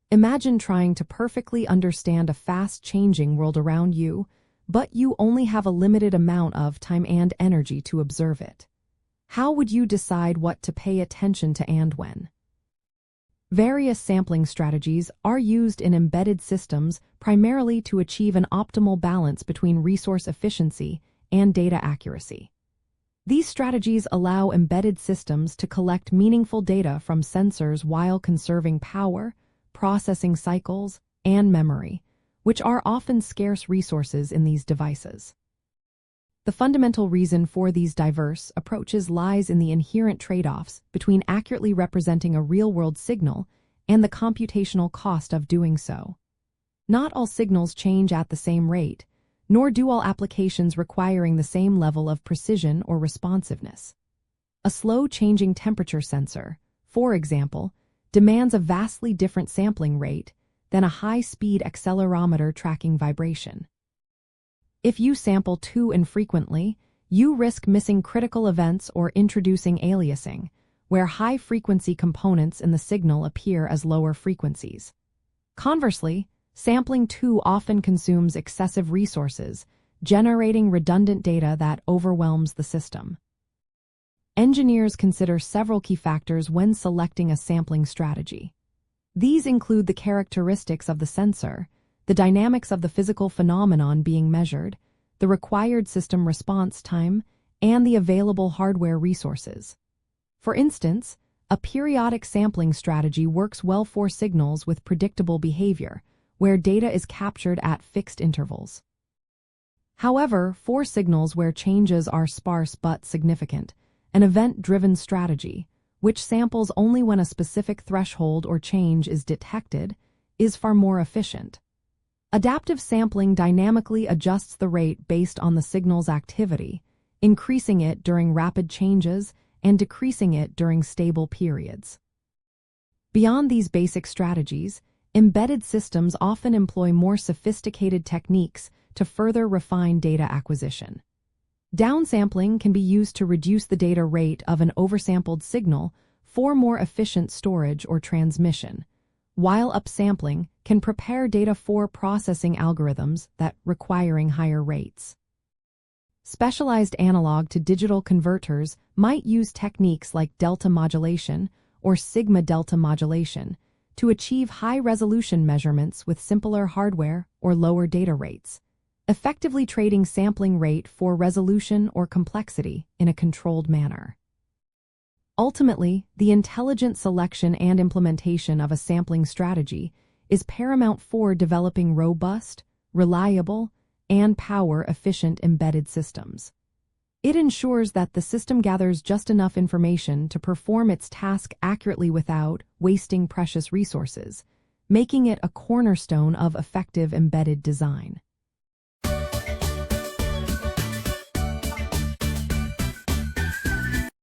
Imagine trying to perfectly understand a fast-changing world around you, but you only have a limited amount of time and energy to observe it. How would you decide what to pay attention to and when? Various sampling strategies are used in embedded systems primarily to achieve an optimal balance between resource efficiency and data accuracy. These strategies allow embedded systems to collect meaningful data from sensors while conserving power, processing cycles, and memory, which are often scarce resources in these devices. The fundamental reason for these diverse approaches lies in the inherent trade-offs between accurately representing a real-world signal and the computational cost of doing so. Not all signals change at the same rate, nor do all applications requiring the same level of precision or responsiveness. A slow-changing temperature sensor, for example, demands a vastly different sampling rate than a high-speed accelerometer tracking vibration. If you sample too infrequently, you risk missing critical events or introducing aliasing, where high-frequency components in the signal appear as lower frequencies. Conversely, sampling too often consumes excessive resources, generating redundant data that overwhelms the system. Engineers consider several key factors when selecting a sampling strategy. These include the characteristics of the sensor, the dynamics of the physical phenomenon being measured, the required system response time, and the available hardware resources. For instance, a periodic sampling strategy works well for signals with predictable behavior, where data is captured at fixed intervals. However, for signals where changes are sparse but significant, an event-driven strategy, which samples only when a specific threshold or change is detected, is far more efficient. Adaptive sampling dynamically adjusts the rate based on the signal's activity, increasing it during rapid changes and decreasing it during stable periods. Beyond these basic strategies, embedded systems often employ more sophisticated techniques to further refine data acquisition. Downsampling can be used to reduce the data rate of an oversampled signal for more efficient storage or transmission, while upsampling can prepare data for processing algorithms that requiring higher rates. Specialized analog-to-digital converters might use techniques like delta modulation or sigma-delta modulation to achieve high-resolution measurements with simpler hardware or lower data rates, effectively trading sampling rate for resolution or complexity in a controlled manner. Ultimately, the intelligent selection and implementation of a sampling strategy is paramount for developing robust, reliable, and power-efficient embedded systems. It ensures that the system gathers just enough information to perform its task accurately without wasting precious resources, making it a cornerstone of effective embedded design.